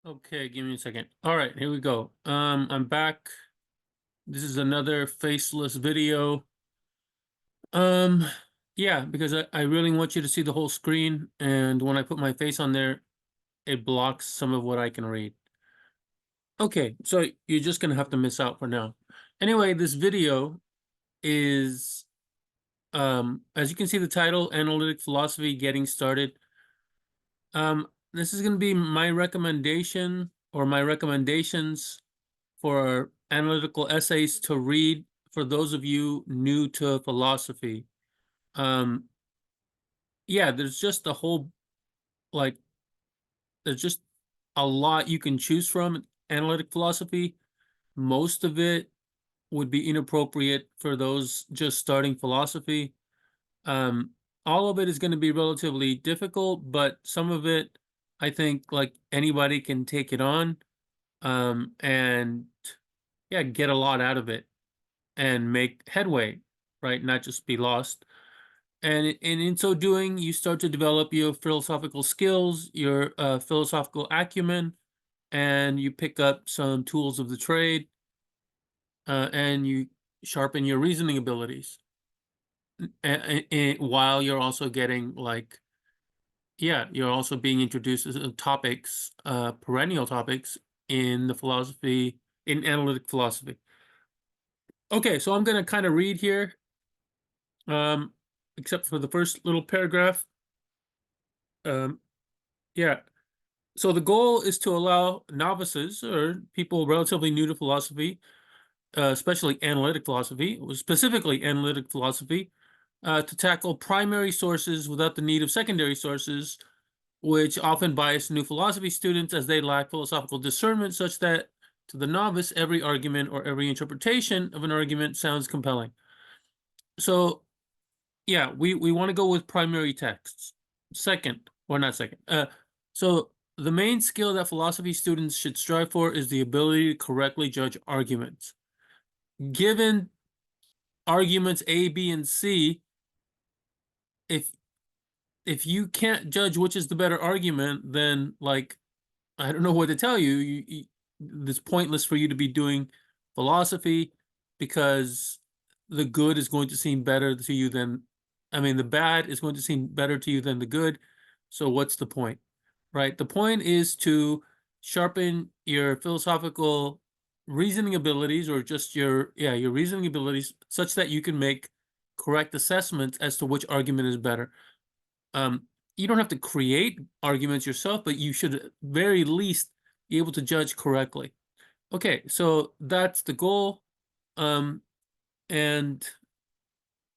Okay, give me a second. All right, here we go. I'm back. This is another faceless video. Um, yeah, because I really want you to see the whole screen, and when I put my face on there, it blocks some of what I can read. Okay, so you're just gonna have to miss out for now. Anyway, this video is, as you can see the title, Analytic Philosophy Getting Started. This is gonna be my recommendation or my recommendations for analytical essays to read for those of you new to philosophy. Um, yeah, there's just a whole, like, there's just a lot you can choose from analytic philosophy. Most of it would be inappropriate for those just starting philosophy. Um, all of it is going to be relatively difficult, but some of it, I think, like anybody can take it on, and yeah, get a lot out of it and make headway, right? Not just be lost. And in so doing, you start to develop your philosophical skills, your philosophical acumen, and you pick up some tools of the trade, and you sharpen your reasoning abilities. And while you're also getting like, yeah, you're also being introduced to topics, perennial topics in the philosophy, in analytic philosophy. Okay, so I'm going to kind of read here, um, except for the first little paragraph. Um, yeah. So the goal is to allow novices or people relatively new to philosophy, especially analytic philosophy, specifically analytic philosophy, to tackle primary sources without the need of secondary sources, which often bias new philosophy students as they lack philosophical discernment, such that to the novice, every argument or every interpretation of an argument sounds compelling. So, yeah, we want to go with primary texts. Second, or not second. So the main skill that philosophy students should strive for is the ability to correctly judge arguments. Given arguments A, B, and C, if if you can't judge which is the better argument, then like I don't know what to tell you. It's pointless for you to be doing philosophy because the good is going to seem better to you than, I mean, the bad is going to seem better to you than the good. So what's the point, right? The point is to sharpen your philosophical reasoning abilities, or just your reasoning abilities, such that you can make correct assessments as to which argument is better. You don't have to create arguments yourself, but you should at very least be able to judge correctly. Okay, so that's the goal. Um, and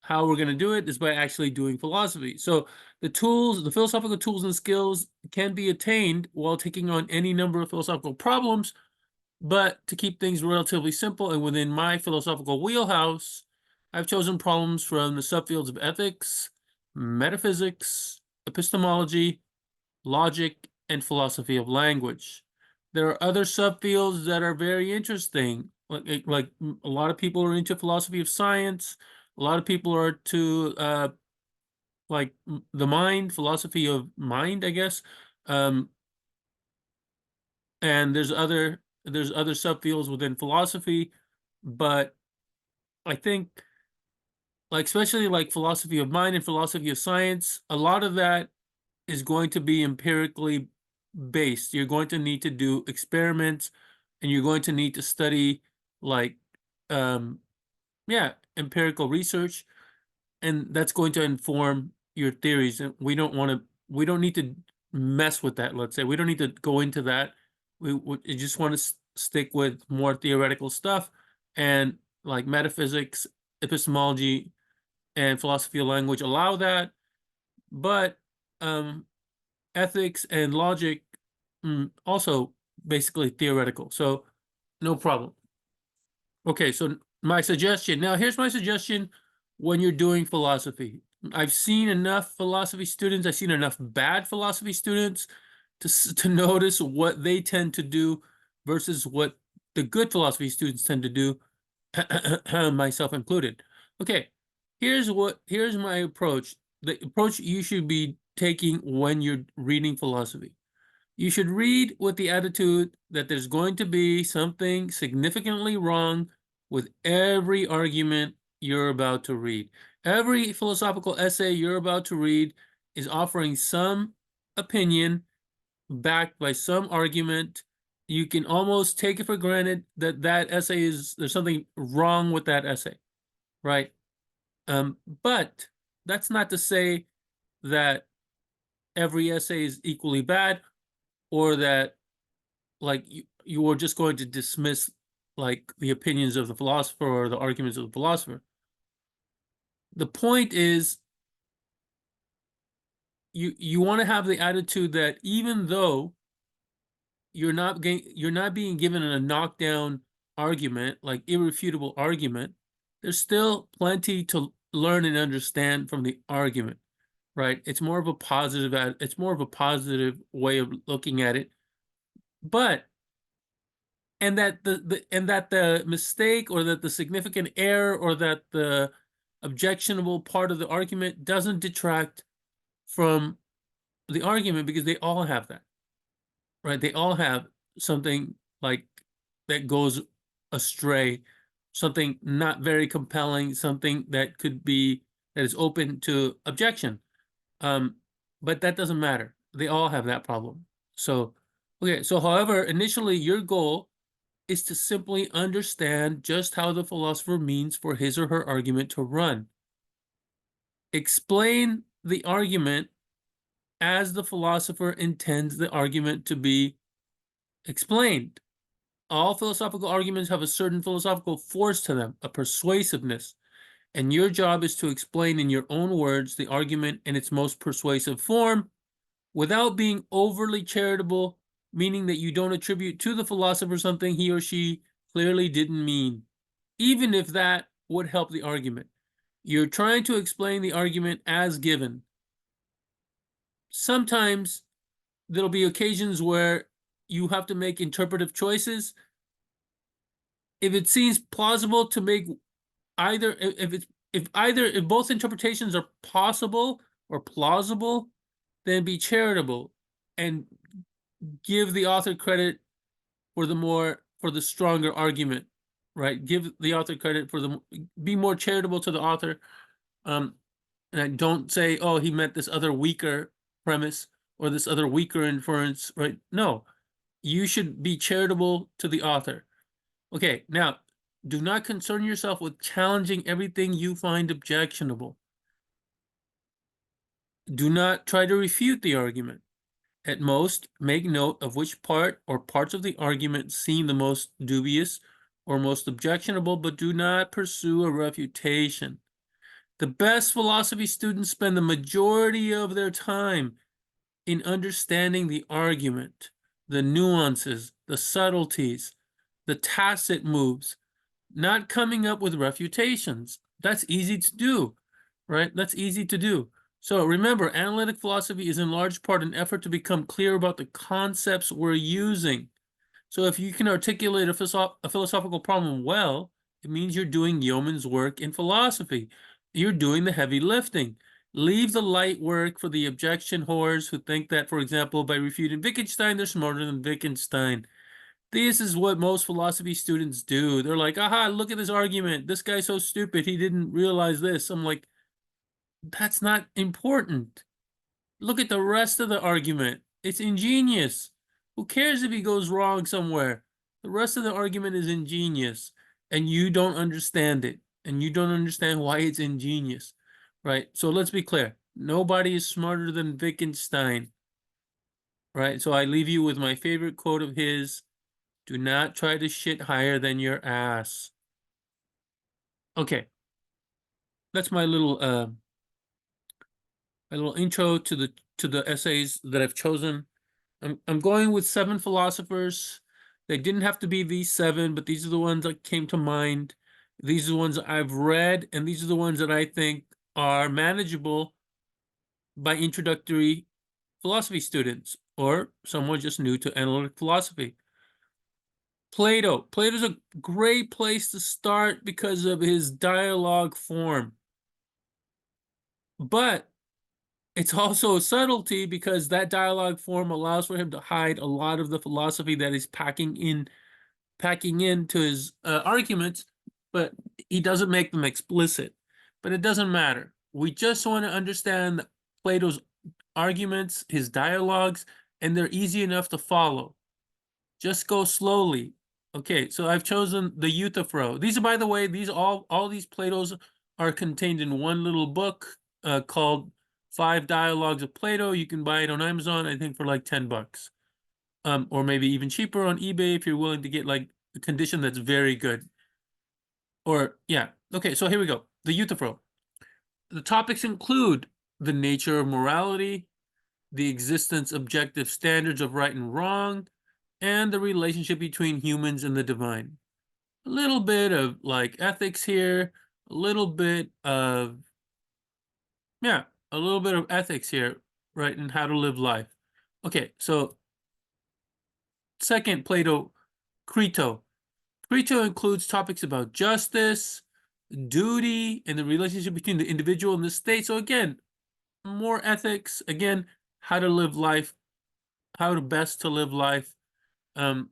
how we're going to do it is by actually doing philosophy. So the tools, the philosophical tools and skills can be attained while taking on any number of philosophical problems, but to keep things relatively simple and within my philosophical wheelhouse, I've chosen problems from the subfields of ethics, metaphysics, epistemology, logic, and philosophy of language. There are other subfields that are very interesting. Like a lot of people are into philosophy of science. A lot of people are to like the mind, philosophy of mind, I guess. Um, and there's other subfields within philosophy, but I think like especially like philosophy of mind and philosophy of science, a lot of that is going to be empirically based. You're going to need to do experiments, and you're going to need to study like um yeah, empirical research, and that's going to inform your theories. And we don't need to mess with that, let's say. We don't need to go into that. We just want to stick with more theoretical stuff, and like metaphysics, epistemology, and philosophy of language allow that, but um ethics and logic, also basically theoretical. So no problem. Okay, so my suggestion. Now, here's my suggestion when you're doing philosophy. I've seen enough philosophy students, I've seen enough bad philosophy students to notice what they tend to do versus what the good philosophy students tend to do, myself included. Okay, here's my approach. The approach you should be taking when you're reading philosophy. You should read with the attitude that there's going to be something significantly wrong with every argument you're about to read. Every philosophical essay you're about to read is offering some opinion backed by some argument. You can almost take it for granted that that essay there's something wrong with that essay, right? But that's not to say that every essay is equally bad, or that like you are just going to dismiss like the opinions of the philosopher or the arguments of the philosopher. The point is you want to have the attitude that even though you're not being given a knockdown argument, like irrefutable argument, there's still plenty to learn and understand from the argument, right? It's more of a positive way of looking at it. But and that the mistake, or that the significant error, or that the objectionable part of the argument doesn't detract from the argument, because they all have that, right? They all have something like that goes astray, something not very compelling, something that is open to objection. But that doesn't matter. They all have that problem. So, okay, so however, initially your goal is to simply understand just how the philosopher means for his or her argument to run. Explain the argument as the philosopher intends the argument to be explained. All philosophical arguments have a certain philosophical force to them, a persuasiveness, and your job is to explain in your own words the argument in its most persuasive form without being overly charitable, meaning that you don't attribute to the philosopher something he or she clearly didn't mean, even if that would help the argument. You're trying to explain the argument as given. Sometimes there'll be occasions where you have to make interpretive choices. If it seems plausible to make either, if both interpretations are possible or plausible, then be charitable and give the author credit for the stronger argument, right? Give the author credit be more charitable to the author. And don't say, oh, he meant this other weaker premise or this other weaker inference, right? No, you should be charitable to the author. Okay, now, do not concern yourself with challenging everything you find objectionable. Do not try to refute the argument. At most, make note of which part or parts of the argument seem the most dubious or most objectionable, but do not pursue a refutation. The best philosophy students spend the majority of their time in understanding the argument, the nuances, the subtleties, the tacit moves, not coming up with refutations. That's easy to do, right? That's easy to do. So remember, analytic philosophy is in large part an effort to become clear about the concepts we're using. So if you can articulate a philosophical problem well, it means you're doing yeoman's work in philosophy. You're doing the heavy lifting. Leave the light work for the objection whores who think that, for example, by refuting Wittgenstein, they're smarter than Wittgenstein. This is what most philosophy students do. They're like, aha, look at this argument. This guy's so stupid, he didn't realize this. I'm like, that's not important. Look at the rest of the argument. It's ingenious. Who cares if he goes wrong somewhere? The rest of the argument is ingenious, and you don't understand it, and you don't understand why it's ingenious, right? So let's be clear. Nobody is smarter than Wittgenstein, right? So I leave you with my favorite quote of his: do not try to shit higher than your ass. Okay, that's my little intro to the essays that I've chosen. I'm going with 7 philosophers. They didn't have to be these 7, but these are the ones that came to mind. These are the ones I've read, and these are the ones that I think are manageable by introductory philosophy students or someone just new to analytic philosophy. Plato. Plato's a great place to start because of his dialogue form. But it's also a subtlety because that dialogue form allows for him to hide a lot of the philosophy that he's packing into his arguments, but he doesn't make them explicit. But it doesn't matter. We just want to understand Plato's arguments, his dialogues, and they're easy enough to follow. Just go slowly. Okay, so I've chosen the Euthyphro. These are, by the way, these all these Plato's are contained in one little book called Five Dialogues of Plato. You can buy it on Amazon, I think, for like $10. Or maybe even cheaper on eBay if you're willing to get like a condition that's very good. Or yeah, okay, so here we go. The Euthyphro. The topics include the nature of morality, the existence objective standards of right and wrong, and the relationship between humans and the divine. A little bit of like ethics here, a little bit of yeah, a little bit of ethics here, right, and how to live life. Okay, so second, Plato, Crito. Crito includes topics about justice, duty, and the relationship between the individual and the state. So again, more ethics. Again, how to live life, how to best to live life. Um,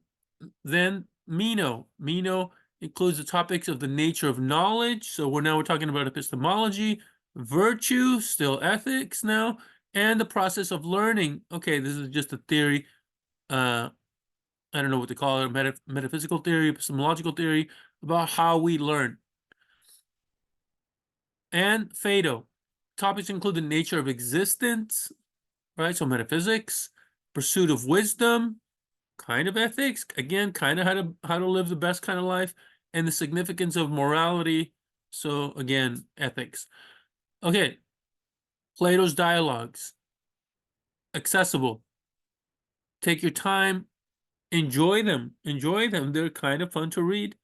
then Meno. Meno includes the topics of the nature of knowledge. So we're talking about epistemology, virtue, still ethics now, and the process of learning. Okay, this is just a theory. I don't know what to call it, metaphysical theory, epistemological theory about how we learn. And Phaedo. Topics include the nature of existence, right? So metaphysics, pursuit of wisdom, kind of ethics, again, kind of how to live the best kind of life, and the significance of morality. So again, ethics. Okay, Plato's dialogues, accessible. Take your time, enjoy them, enjoy them. They're kind of fun to read.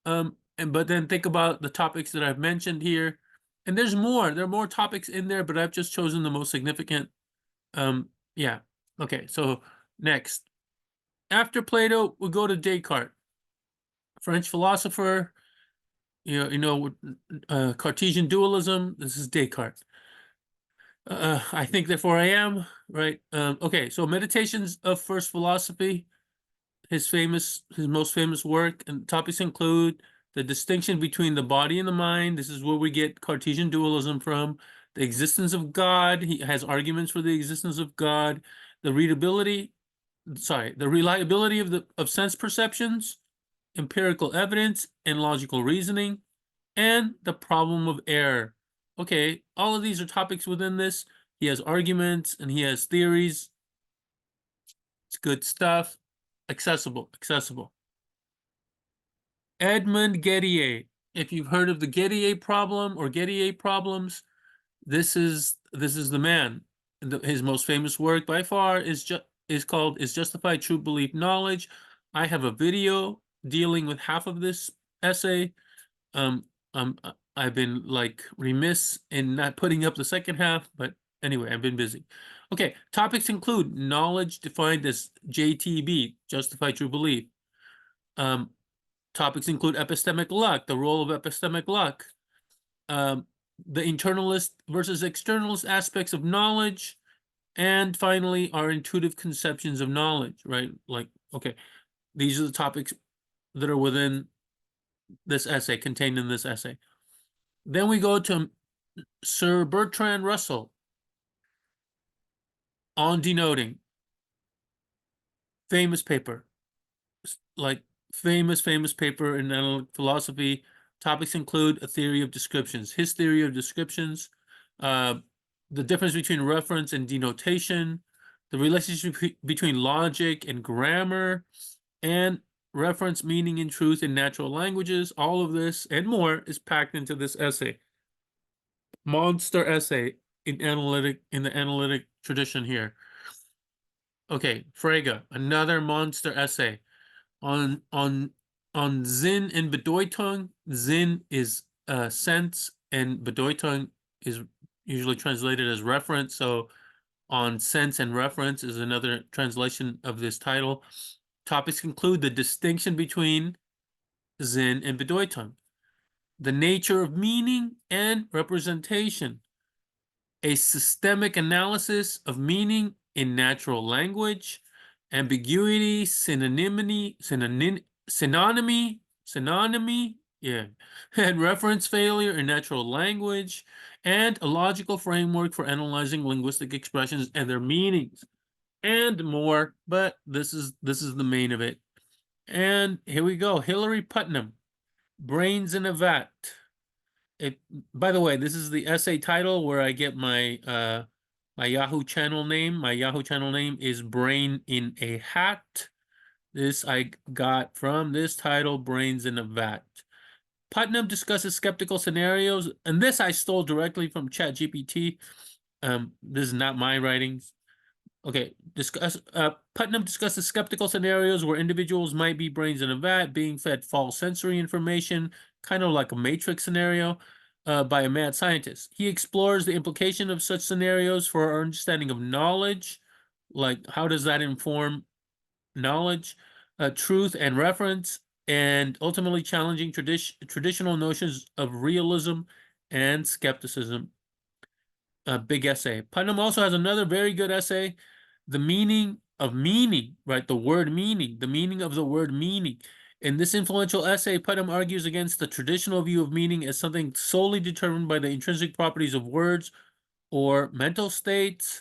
But then think about the topics that I've mentioned here, and there's more. There are more topics in there, but I've just chosen the most significant. Yeah. Okay. So next, after Plato, we'll go to Descartes, French philosopher. Cartesian dualism. This is Descartes. I think, therefore I am. Right. Okay. So Meditations of First Philosophy. His most famous work, and topics include the distinction between the body and the mind. This is where we get Cartesian dualism from. The existence of God. He has arguments for the existence of God. The reliability of sense perceptions, empirical evidence, and logical reasoning, and the problem of error. Okay, all of these are topics within this. He has arguments and he has theories. It's good stuff. Accessible. Edmund Gettier. If you've heard of the Gettier problem or Gettier problems, this is the man. His most famous work by far is called "Is Justified True Belief Knowledge?" I have a video dealing with half of this essay. Um, I've been like remiss in not putting up the second half, but anyway, I've been busy. Okay, topics include knowledge defined as JTB, justified true belief. Topics include epistemic luck, the role of epistemic luck, the internalist versus externalist aspects of knowledge, and finally, our intuitive conceptions of knowledge, right? Like, okay, these are the topics that are within this essay, contained in this essay. Then we go to Sir Bertrand Russell on denoting. Famous paper, like famous paper in analytic philosophy. Topics include a theory of descriptions, his theory of descriptions, the difference between reference and denotation, the relationship between logic and grammar, and reference, meaning, and truth in natural languages. All of this and more is packed into this essay. Monster essay in the analytic tradition here. Okay, Frege, another monster essay on Sinn and Bedeutung. Sinn is sense, and Bedeutung is usually translated as reference. So on sense and reference is another translation of this title. Topics include the distinction between Sinn and Bedeutung, the nature of meaning and representation, a systemic analysis of meaning in natural language, ambiguity, synonymy, yeah, and reference failure in natural language, and a logical framework for analyzing linguistic expressions and their meanings, and more. But this is the main of it. And here we go. Hillary Putnam, Brains in a Vat. It, by the way, this is the essay title where I get my my Yahoo channel name. My Yahoo channel name is Brain in a Hat. This I got from this title, Brains in a Vat. Putnam discusses skeptical scenarios, and this I stole directly from ChatGPT. This is not my writings. Okay, Putnam discusses skeptical scenarios where individuals might be brains in a vat being fed false sensory information, kind of like a matrix scenario, by a mad scientist. He explores the implication of such scenarios for our understanding of knowledge, like how does that inform knowledge, truth, and reference, and ultimately challenging traditional notions of realism and skepticism. A big essay. Putnam also has another very good essay, The Meaning of Meaning, right? The word meaning, the meaning of the word meaning. In this influential essay, Putnam argues against the traditional view of meaning as something solely determined by the intrinsic properties of words or mental states.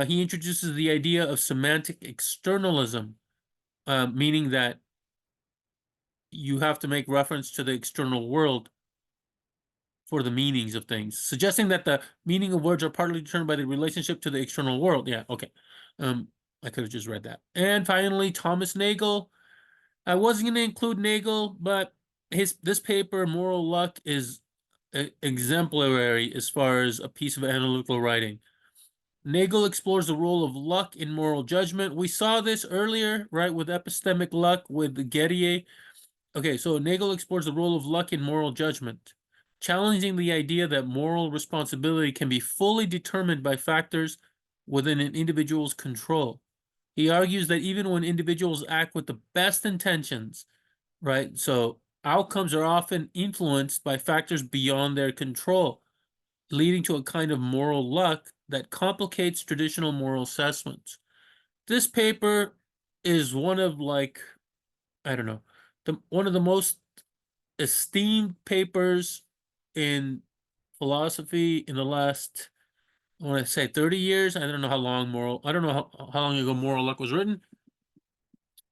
He introduces the idea of semantic externalism, meaning that you have to make reference to the external world for the meanings of things, suggesting that the meaning of words are partly determined by the relationship to the external world. Yeah, okay. I could have just read that. And finally, Thomas Nagel. I wasn't going to include Nagel, but this paper, Moral Luck, is exemplary as far as a piece of analytical writing. Nagel explores the role of luck in moral judgment. We saw this earlier, right, with epistemic luck with Gettier. Okay, so Nagel explores the role of luck in moral judgment, challenging the idea that moral responsibility can be fully determined by factors within an individual's control. He argues that even when individuals act with the best intentions, right, so outcomes are often influenced by factors beyond their control, leading to a kind of moral luck that complicates traditional moral assessments. This paper is one of, like, I don't know, one of the most esteemed papers in philosophy in the last, I want to say 30 years. I don't know how long I don't know how long ago Moral Luck was written.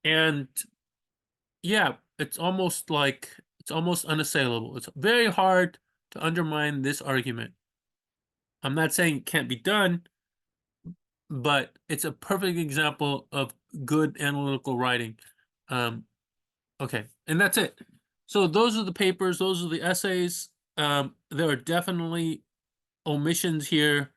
And yeah, it's almost unassailable. It's very hard to undermine this argument. I'm not saying it can't be done, but it's a perfect example of good analytical writing. Okay, and that's it. So those are the papers, those are the essays. There are definitely omissions here,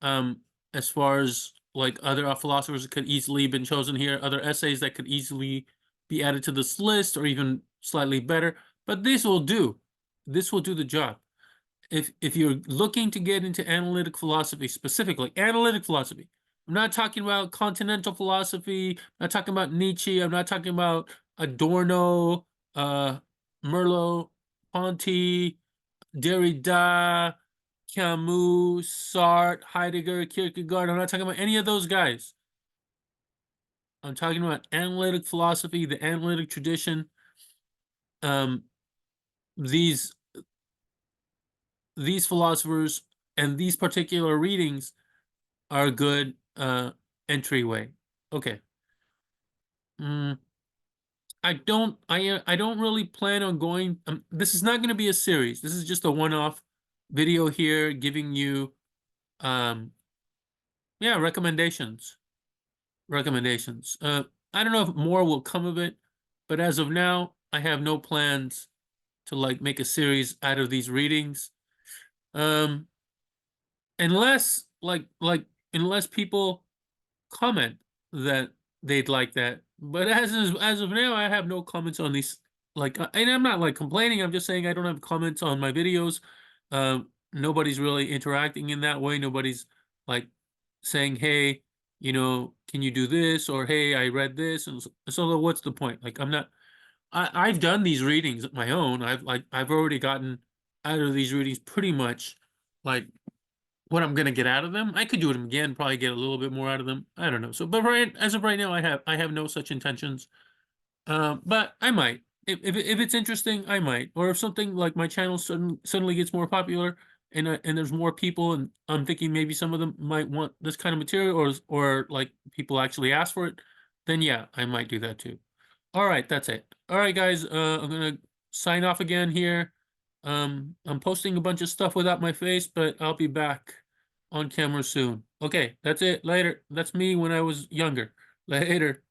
as far as like other philosophers that could easily been chosen here, other essays that could easily be added to this list or even slightly better, but this will do. This will do the job. If you're looking to get into analytic philosophy, specifically analytic philosophy, I'm not talking about continental philosophy, I'm not talking about Nietzsche, I'm not talking about Adorno, Merleau-Ponty, Derrida, Camus, Sartre, Heidegger, Kierkegaard. I'm not talking about any of those guys. I'm talking about analytic philosophy, the analytic tradition. These philosophers and these particular readings are a good entryway. Okay. I don't really plan on going. This is not going to be a series. This is just a one-off video here, giving you, yeah, recommendations. I don't know if more will come of it, but as of now, I have no plans to like make a series out of these readings. Unless unless people comment that they'd like that. But as of now, I have no comments on these. Like, and I'm not like complaining. I'm just saying I don't have comments on my videos. Nobody's really interacting in that way. Nobody's like saying, "Hey, can you do this?" or "Hey, I read this." And so what's the point? Like, I'm not. I've done these readings of my own. I've already gotten out of these readings pretty much like what I'm gonna get out of them. I could do it again, probably get a little bit more out of them. I don't know. So, but as of right now, I have no such intentions. But I might. If it's interesting, I might. Or if something like my channel suddenly gets more popular and there's more people and I'm thinking maybe some of them might want this kind of material or like people actually ask for it, then yeah, I might do that too. All right, that's it. All right, guys, I'm gonna sign off again here. I'm posting a bunch of stuff without my face, but I'll be back on camera soon. Okay, that's it. Later. That's me when I was younger. Later.